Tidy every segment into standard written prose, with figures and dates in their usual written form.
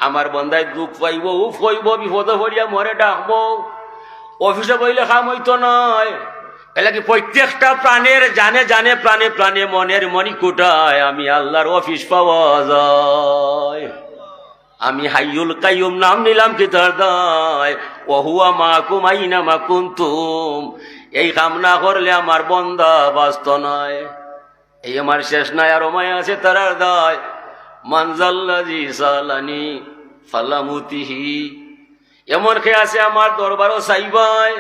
আমার বন্ধায় দুঃখ পাইব উফ হইব বিপদে পড়িয়া মরে ডাকবো অফিসে বইলে কাম হইতো নয় এলা কি প্রত্যেকটা প্রাণের জানে জানে প্রাণে প্রাণে মনের মণিকুটায় আমি আল্লাহর অফিস পাওয়া যায় আমি হাইয়ুল কাইয়ুম নাম নিলাম কি তার দায় ওহুয়া মাকুম আইনা মা কুনতুম এই কাম না করলে আমার বন্দা বাস্ত নয় এই আমার শেষ নাই আর মায় আছে তার দায় মানজাল্লাজি সালানি ফালামুতিহি এমন খেয়ে আছে আমার দরবারও চাইবাই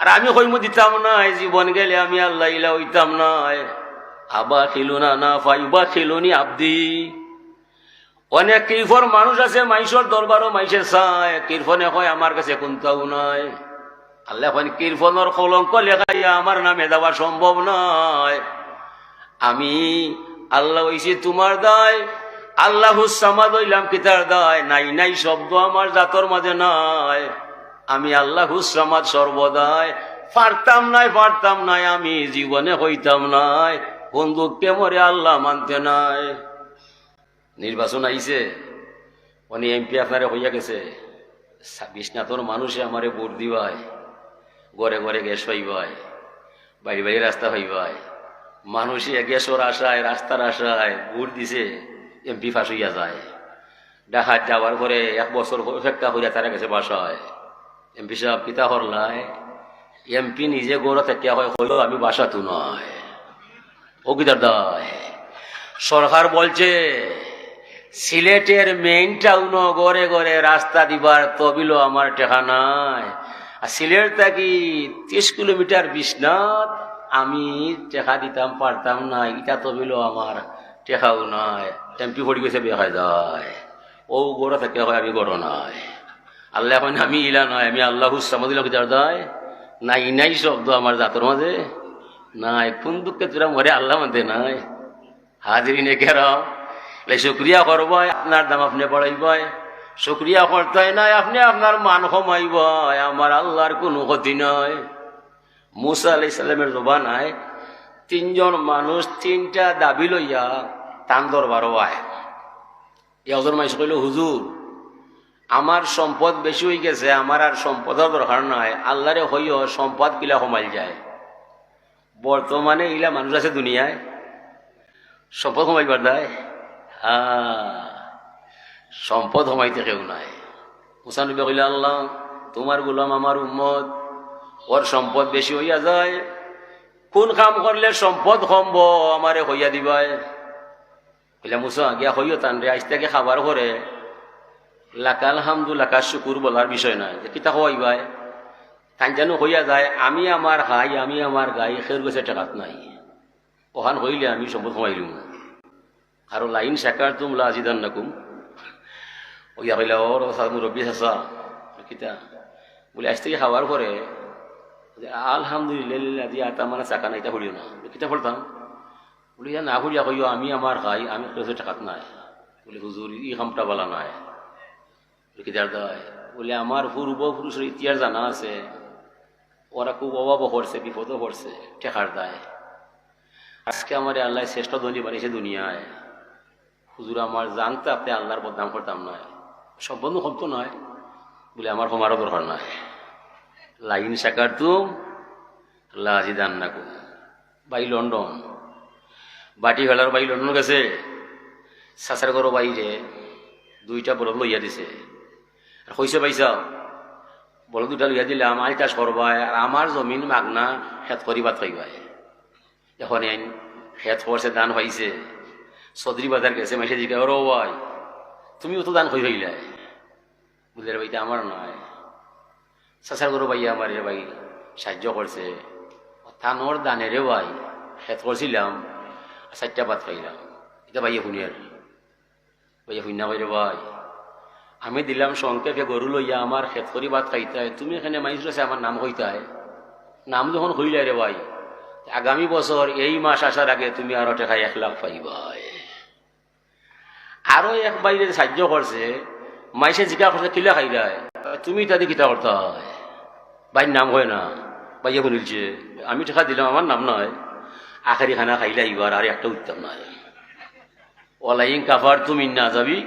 আর আমি কইমু দিতাম নাই জীবন গেলে আমি আল্লাহ ইলা হইতাম নাই আবা খিলুনা না ফাইবা খিলুনি আব্দি অনেক কৃপর মানুষ আছে মাইশর দরবারও মাইসে চায় কৃপনে কয় আমার কাছে কোনটাও নাই আল্লাহ এখন কৃপনের কলঙ্ক লেখাইয়া আমার নামে দেওয়া সম্ভব নয় আমি আল্লাহ হইছি তোমার দায় আল্লাহ হুসামাদ হইলাম কিতার দায় নাই নাই শব্দ আমার জাতর মাঝে নাই আমি আল্লাহ হুসামাদ সর্বদায় পারতাম নাই আমি জীবনে হইতাম নাই বন্ধুকে মরে আল্লাহ মানতে নাই নির্বাচন আইছে উনি এমপি আপনারে হইয়া গেছে বিশ্বনাথর মানুষে আমারে ভোট দিবাই ঘরে ঘরে গ্যাস পাইবাই বাড়ি বাড়ি রাস্তা পাইবাই মানুষে গ্যাসর আশায় রাস্তার আশায় ভোট দিছে এমপি ফাঁস হইয়া যায় ডাকাত যাওয়ার পরে 1 বছর অপেক্ষা হইয়া তারা গেছে বাসায় এমপি সাহেব পিতা হরলায় এমপি নিজে গড়ে থেকে হইল আমি বাসাতো নয় ও কিতার দায় সরকার বলছে সিলেটের মেইন টাউন গড়ে গড়ে রাস্তা দিবার তবিল আমার টেকা নাই আর সিলেট থাকি 30 কিলোমিটার বিশ্বনাথ আমি টেকা দিতাম পারতাম না এটা তবিল আমার টেকাও নয় এমপি পড়ি গেছে বেয়া যায় ও গড়ে থেকে হয় আমি গড় নয় আল্লাহ এখন আমি ইলা নয় আমি আল্লাহ হুসামাদিল কিতার দায় নাই নাই শব্দ আমার জাতর মাঝে নাই কোন দুঃখে তোরা মরে আল্লাহ মানতে নাই হাজিরিনে কেরাও শুক্রিয়া করব আপনার দাম আপনি বাড়াইবাই শুক্রিয়া করতে নাই আপনি আপনার মান কমাইব আমার আল্লাহর কোনো ক্ষতি নয় মুসা আলাইহিস সালামের জবানায় 3 জন মানুষ 3টা দাবি লইয়া তান দরবারও আয় একজন মানুষ কইল হুজুর আমার সম্পদ বেশি হয়ে গেছে আমার আর সম্পদের দরকার নাই আল্লাহরে হইও সম্পদ কিলা কমাইল যায় বর্তমানে ইলা মানুষ আছে দুনিয়ায় সম্পদ কমাইবার দেয় সম্পদ কমাইতে কেউ নাই মুসা নবী কইলা আল্লাহ তোমার গোলাম আমার উম্মত ওর সম্পদ বেশি হইয়া যায় কোন কাম করলে সম্পদ কমব আমারে হইয়া দিবাই কইলা মুসা গিয়া হইও তানরে আজ থেকে খাবার করে লাকাল হামদু লাকা শুকুর বলার বিষয় নয় যে কিতা হইবাই তাই যেন হইয়া যায় আমি আমার হাই আমি আমার গাই খের গেছে টেকাত নাই ওখান হইলে আমি সম্পদ কমাইলুম আর লাইন শাকার তুম লাজিদান নাকুম ওইয়া কইলা ওর মুরব্বী চাচা কিতা বলে আজ থেকে খাওয়ার পরে আলহামদুলিল্লাহ দিয়া তা মানে চাকা নাই এটা হলিও না কিতা পড়তাম বলে ইয়া না হলিয়া কইও আমি আমার খাই আমি খের টেকাত নাই বলে হুজুর ই কামটা বলা নাই কিতার দায় বলে আমার পূর্বপুরুষের ইতিহাস জানা আছে ওরা খুব অভাবও করছে বিপদও করছে টেকার দায় আজকে আমার আল্লাহ শ্রেষ্ঠ ধনী বানিয়েছে দুনিয়ায় হুজুর আমার জানতে আপনি আল্লাহর বদনাম করতাম নয় সব বন্ধু কমতো নয় বলে আমার হোমারও দরকার নয় লাইন শাকার তুম লাজিদান নাকু বাই লন্ডন বাটি ফেলার বাই লন্ডন গেছে চাচার ঘর বাইরে 2টা বলদ লইয়া দিছে আর কইছে পাইছাও বলদ 2টা লইয়া দিলে আমার চাষ করবাই আর আমার জমিন মাগনা খেত করি ভাত খাইবাই এখন খেত করছে দান হয়েছে চৌধুরী বাজার গেছে মাসে জিজ্ঞা ও ভাই তুমিও তো দান হয়ে হইলাই বুঝলে ভাইটা আমার নয় চাচার গরু ভাই আমার রে ভাই সাহায্য করছে থানোর দানে রে ভাই খেত করছিলাম 4টা ভাত খাইলাম এটা ভাইয়া শুনিয়ার ভাইয়া শুনা কই রে ভাই আমি দিলাম সংক্ষেপে গরু লইয়া আমার খেত করি ভাত খাইতে তুমি এখানে মাইস আছে আমার নাম হইতায় নাম যখন হইলাই রে ভাই আগামী বছর এই মাস আসার আগে তুমি আরো টাকা 1 লাখ পাইবাই আরো এক বাইরে সাহায্য করছে মাইসে জিজ্ঞা করছে কিলা খাই যায় তুমি তাদের কিতা করতে হয় ভাইয়ের নাম হয় না ভাইয়া বলিলছে আমি টাকা দিলাম আমার নাম নয় আখারি খানা খাইলে এইবার আর একটা উঠতাম নয় ওলাইন কাফার তুমি না যাবি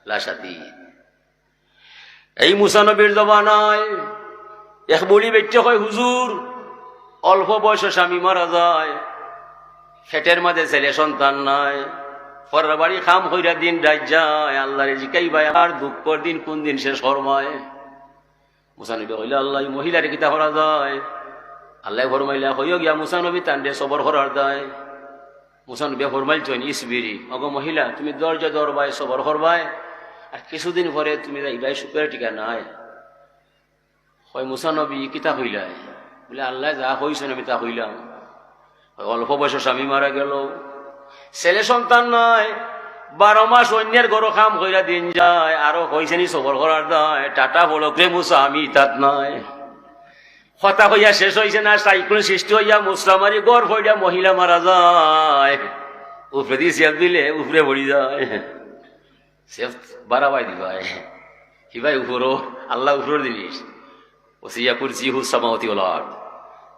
লাশাদীদ। এই মুসা নবীর জমানায় এক বুড়ি বেটে কয়, হুজুর অল্প বয়সে স্বামী মারা যায়, ফেটের মাঝে ছেলে সন্তান নাই, পরের বাড়ি খাম হইরা দিন রাত যায়, আল্লাহরে জিকাইবাই আর দুঃখর দিন কোন দিন শেষ ফরমায়। মুসা নবী কইলা, আল্লাহ মহিলারে কিতা করা যায়? আল্লাহ ফরমাইলা, হইও গিয়া মুসা নবী তান্ডে সবর করার দেয়। মুসা নবী ফরমাইছেন, ইসবিরি, অগো মহিলা তুমি ধৈর্য ধরবাই, সবর করবাই, আর কিছুদিন পরে তুমি যাইবাই সুখের ঠিকানায়। হয় মুসা নবী কিতা হইলাই? বলে আল্লাহ যা হইছেন আমি তা হইলাম। অল্প বয়স স্বামী মারা গেল, ছেলে সন্তান নয়, 12 মাস অন্যের গরো খাম কইরা দিন যায়, আরো হইছেনি সবর করার দায়, টাটা বলো প্রে মুসা আমি তাত নয়। কথা হইয়া শেষ হইছে না, সাইক্লোন সৃষ্টি হইয়া মুসলামারি গড় হইয়া মহিলা মারা যায়, উপরে দিয়ে সেফ দিলে উপরে ভরি যায়, সেফ বাড়াবাই দিবাই হিবাই উপরও, আল্লাহ উপর জিনিস, ওসিয়া কুরসি হুসামাওয়াতি ওয়াল আরদ,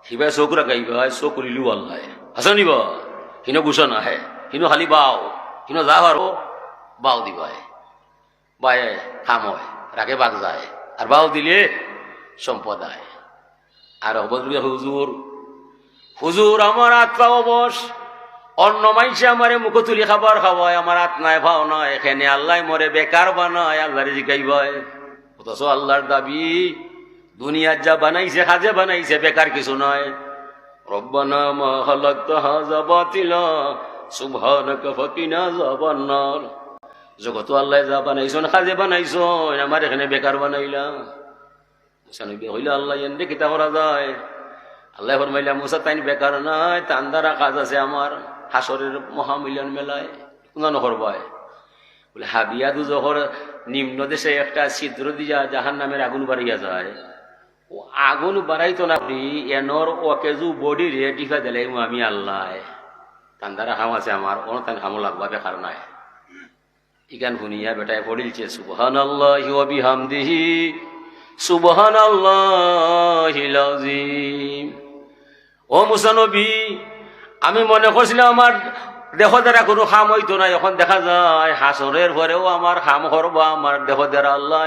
হিবাই চোখ রাখাইবাই, চোখ করিলু আল্লাহ হাসান নিবা, হিনো গুছা নাহে, হিনো খালি বাও, হিনো যা পারো বাও দিবাই, বায়ে খাম হয় রাখে বাগ যায়, আর বাও দিলে সম্পদ আয়। আর হুজুর হুজুর আমার আত্মা অবশ, অন্য মাইসে আমারে মুখ তুলি খাবার খাওয়ায়, আমার আত্মায় ভাও নয়, এখানে আল্লাহ মরে বেকার বানায়, আল্লাহরে জিকাইবাই। অথচ আল্লাহর দাবি দুনিয়ার যা বানাইছে কাজে বানাইছে, বেকার কিছু নয়। রব্বানা মা খালাকতা হাযা বাতিলা সুবহানাকা ফাকিনা আযাবান নার। জগত আল্লাহ যা বানাইছন কাজে বানাইছন, আমার এখানে বেকার বানাইলা। মুসা নবী হইলা, আল্লাহ এনে কিতা করা যায়? আল্লাহ ফরমাইলা, মুসা তাইন বেকার নাই, তান দ্বারা কাজ আছে আমার হাসরের মহামিলন মেলায়, কোন করবাই? বলে হাবিয়া দুজহর নিম্ন দেশে একটা ছিদ্র দিয়া জাহান নামের আগুন বাড়িয়া যায়, ও আগুন বাড়াইতো না এনর ওকেজু বডি রে টিফা দিলে আমি আল্লাহ তান দ্বারা খাম আছে আমার, অন তান খামো লাগবা, বেকার নাই। ইগান শুনিয়া বেটায় পড়িলছে, সুবহানাল্লাহি ওয়া বিহামদিহি সুবহানাল্লাহিল আযীম। ও মুসা নবী, আমি মনে করছিলাম আমার দেহ দ্বারা কোনো খাম হইতো না, এখন দেখা যায় হাসরের পরেও আমার খাম করবা আমার দেহ দ্বারা আল্লাহ।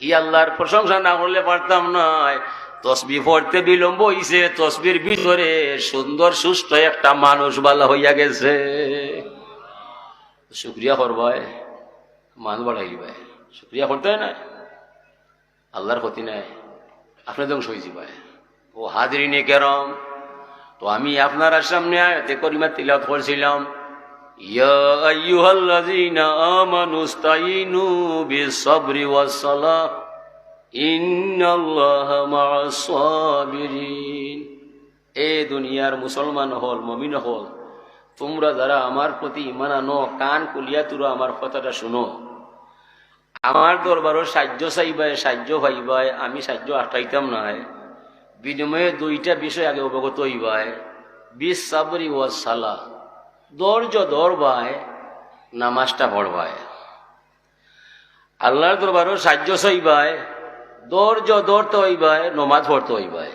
ই আল্লাহর প্রশংসা না করলে পারতাম না। তসবি পড়তে বিলম্ব হইছে, তসবির ভিতরে সুন্দর সুস্থ একটা মানুষ বালা হইয়া গেছে। শুক্রিয়া করবায়, মান বাড়াই ভাই, শুক্রিয়া করতে হয় না, আল্লাহর ক্ষতি নাই, আপনি ধ্বংস হয়েছি ভাই। ও হাজরিনে কেরম, তো আমি আপনার সামনে আয়াতে করিমা তিলাওয়াত করছিলাম, ইয়া আইয়ুহাল্লাযীনা আমানুস্তাঈনু বিস-সাবরি ওয়াস-সালাহ ইন্নাল্লাহা মা'আস সাবিরিন। এ দুনিয়ার মুসলমান হল, মুমিন হল, তোমরা যারা আমার প্রতি ঈমান আনো, কান খুলিয়া তোরা আমার কথাটা শুনো। আমার দরবারও সাহায্য চাইবাই, সাহায্য পাইবাই, আমি সাহায্য আটকাইতাম নাই। বিনিময়ে 2টা বিষয় আগে অবগত হইবাই, বিস-সাবরি ওয়াস-সালাহ, ধৈর্য ধরবাই, নামাজটা পড়বাই। আল্লাহর দরবারও সাহায্য চাইবাই, ধৈর্য ধরতে হইবাই, নমাজ পড়তে হইবাই।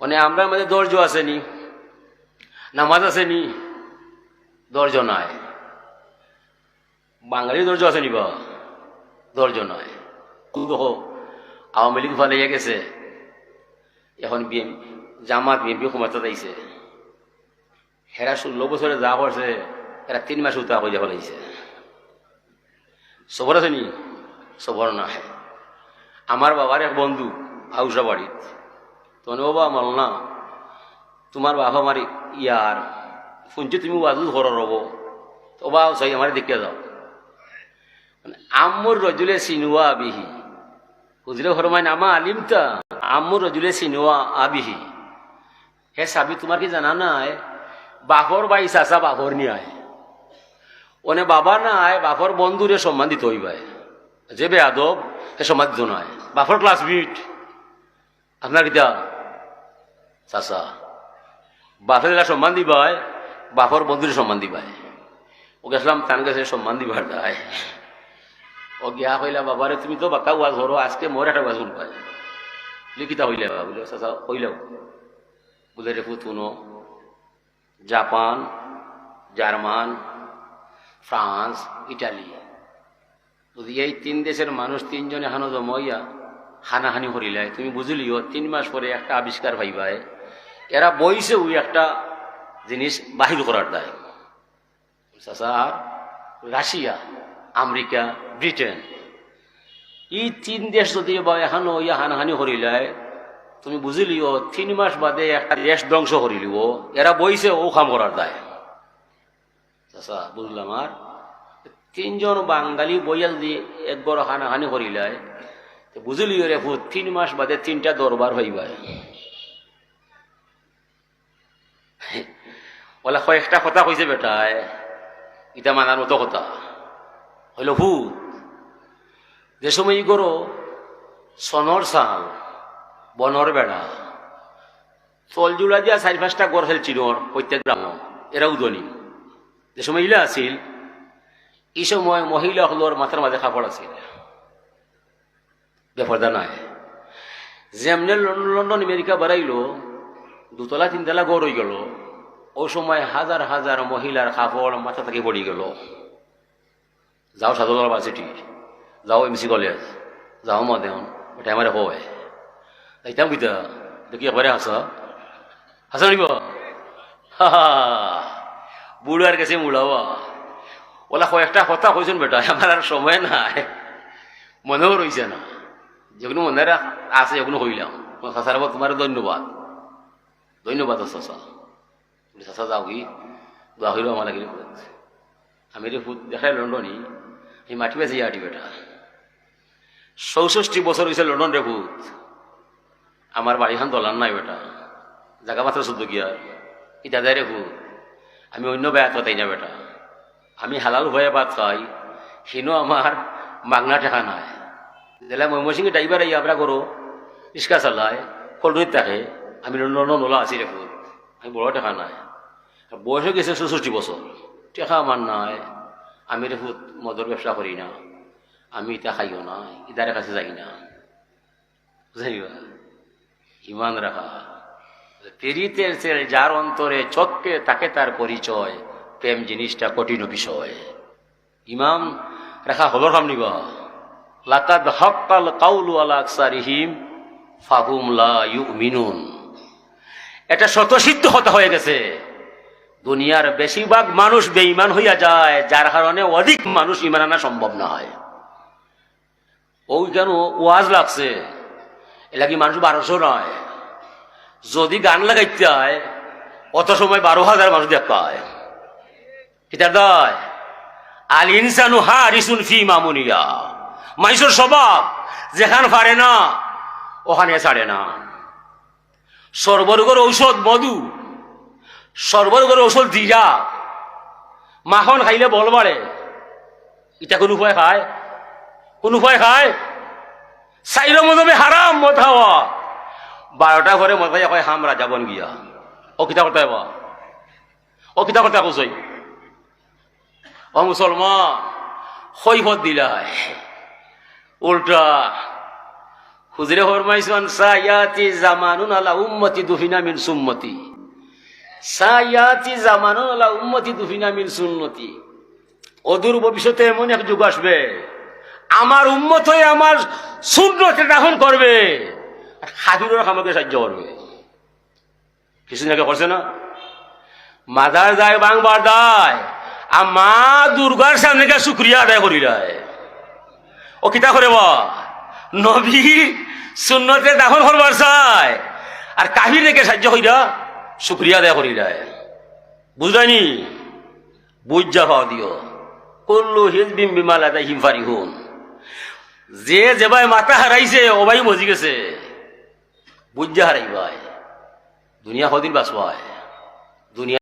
মানে আমরা মধ্যে ধৈর্য আসেনি, নামাজ আসেনি, ধৈর্য নাই। বাঙালি ধৈর্য আসেনি বা ধৈর্য নয়। আওয়ামী লীগ ফালাইয়া গেছে, এখন জামাত বিএনপি ক্ষমতা দিয়েছে, হেরা 16 বছরে যা করছে এরা 3 মাস উতা হইয়া ফেলাইছে। সবর আছে নি? সবর নাই। আমার বাবার এক বন্ধু আউসা বাড়িত, তখন ও বাবা মাল না, তোমার বাবা আমার ইয়ার শুনছি তুমি ওয়াজু ঘর রব, তো বা চাই আমার দেখে যাও। আম্মুর রজুলে সিনুয়া আবিহি, হুজুরে ফরমাইন আমা আলিমতা আম্মুর রজুলে সিনুয়া আবিহি। হে সাবি, তোমার কি জানা নাই বাপর বাই চাচা বাপর নিয়ে আয়, ওনে বাবা নাই বাপর বন্ধুরে সম্মান দিতে হইবাই, যে বেয়াদব সে সম্মান দিত নয়। বাপর ক্লাসমেট আপনার কিতা চাচা, বাপের সম্মান দিবাই, বাপর বন্ধুরে সম্মান দিবাই। ও গেছিলাম তার কাছে সম্মান দিবার দায়। ও গিয়া কইলা, বাবারে তুমি তো বাক্কা ওয়াজ হরো, আজকে মোর একটা ওয়াজ শুনবাই। লিখিতা হইলে বলে চাচা হইলেও বলে রেখু তুনো জাপান, জার্মান, ফ্রান্স, ইটালি যদি এই তিন দেশের মানুষ তিনজনে হানো জমাইয়া হানাহানি করিলায় তুমি বুঝলিও 3 মাস পরে একটা আবিষ্কার পাইবায় এরা বইছে ওই একটা জিনিস বাহির করার দায়। আর রাশিয়া, আমেরিকা, ব্রিটেন এই 3 দেশ যদি এখানো ইয়া হানাহানি করিলায় তুমি বুঝলিও 3 মাস বাদে একটা দেশ ধ্বংস করিলিব এরা বইছে ও কাম করার দায়। বুঝলাম। আর 3 জন বাঙালি বইয়া যদি একবার হানাহানি করিলায় বুঝলিও রে 3 মাস বাদে 3টা দরবার হইবায়। বলে কয়েকটা কথা কইছে বেটায় ইটা মানার মতো কথা হইল ভূত। যে সময় ই করো সনর সাল বনর বেড়া চল জুড়া দিয়া 4-5টা গড় ফেলছিল প্রত্যেক গ্রাম এরা উদনি। যে সময় ইলা আছিল এই সময় মহিলা হলোর মাথার মাঝে কাপড় আছিল বেপরদা নাই। যেমনে লন্ডন আমেরিকা বাড়াইল 2তলা 3তলা গড় হয়ে গেল ও সময় হাজার হাজার মহিলার কাপড় মাথা থেকে পড়ে গেল। যাও সাধুলাল ভার্সিটি, যাও এমসি কলেজ, যাও মদেন ওটা আমার হয় যাইতাম কিতা দেখি একবারে হাসা হাসা নিব বুড়ার কাছে মুড়াওয়া। ওলা কয়েকটা কথা কইছেন বেটা আমার আর সময় নাই মনেও রয়েছে না। যেগুলো মনে আছে যেগুলো হইলাম চাচার তোমার ধন্যবাদ ধন্যবাদ চাচা। চাচা যাও কি দোয়া হইল আমার লাগিলে আমি রে ফুট দেখাই লন্ডনই এই মাটি বেঁচে আটি বেটা 64 বছর হয়েছে লন্ডন রে ভূত। আমার বাড়িখান দলান নাই বেটা জায়গা মাত্র 14 গিয়া ইটা দেয় রে ভূত। আমি অন্য বেয়াত তাই না বেটা আমি হালাল হয়ে ভাত খাই সিনো আমার মাগনা টেকা নাই। জেলা ময়মনসিংহে ড্রাইভার এই আমরা করো রিক্সা চালায় ফলটুনিত থাকে আমি লন্ডন নোলা আছি রে ভূত। আমি বড় টেকা নাই বয়স হয়ে গেছে 64 বছর টেকা আমার নাই। আমি রে ভূত মদর ব্যবসা করি না আমি ইটা খাইও না ইদারের কাছে যাই না বুঝাইবা। ইমান রাখা পেরিতের চেল যার অন্তরে চক্কে তাকে তার পরিচয় প্রেম জিনিসটা কঠিন বিষয়। ইমাম রাখা হলো কাম নিবা লাকাদ হাক্কাল কাউলু আলা আকসারিহিম ফাহুম লা ইউমিনুন। এটা স্বতঃসিদ্ধ হতে হয়ে গেছে দুনিয়ার বেশিরভাগ মানুষ বেঈমান হইয়া যায় যার কারণে অধিক মানুষ ঈমান আনা সম্ভব না হয়। ওই কেন ওয়াজ লাগছে এটা কি মানুষ 1200 নয়। যদি গান লাগাইতে হয় অত সময় 12,000 মানুষ দেখতে হয়। কিতার দায় আল ইনসানু হারিসুন ফি মামুনিয়া মানুষের স্বভাব যেখান পারে না ওখানে ছাড়ে না। সর্বরোগের ঔষধ মধু, সর্বরোগের ঔষধ জিরা, মাখন খাইলে বল বাড়ে। এটা কোন উপায় খায়? কোন উপায় খায়? সাইর মদবে হারাম মদ খাওয়া 12টা ঘরে মদ খাইয়া কয় হামরা যাবন গিয়া ও কিতা করতে হবা ও কিতা করতে কইছই ও মুসলমান কৈফত দিলাই উল্টা হুজুরে ফরমাইছেন সায়াতি জামানুন আলা উম্মতি দুফিনা মিন সুন্নতি সায়াতি জামানুন আলা উম্মতি দুফিনা মিন সুন্নতি। অদূর ভবিষ্যতে এমন এক যুগ আসবে আমার উম্মত হয়ে আমার সুন্নতে দাফন করবে আর খাবিররা আমাকে সাহায্য করবে। কিছুদিন আগে করছে না মাদার যায় বাংবার দায় আর মা দুর্গার সামনে গিয়ে শুক্রিয়া আদায় করি যায় ও কিতা করে বা নবী সুন্নতে দাফন করবার চায় আর কাহির রেখে সাহায্য কইরা শুক্রিয়া আদায় করি যায়। বুঝলানি বুঝা পাও দিও কুল্লু হিজবিম বিমা লাদাইহিম ফারিহুন। যে যেবাই মাথা হারাইছে ও ভাই মজি গেছে বুঝা হারাইবাই দুনিয়া কদিন বাঁচবায় দুনিয়া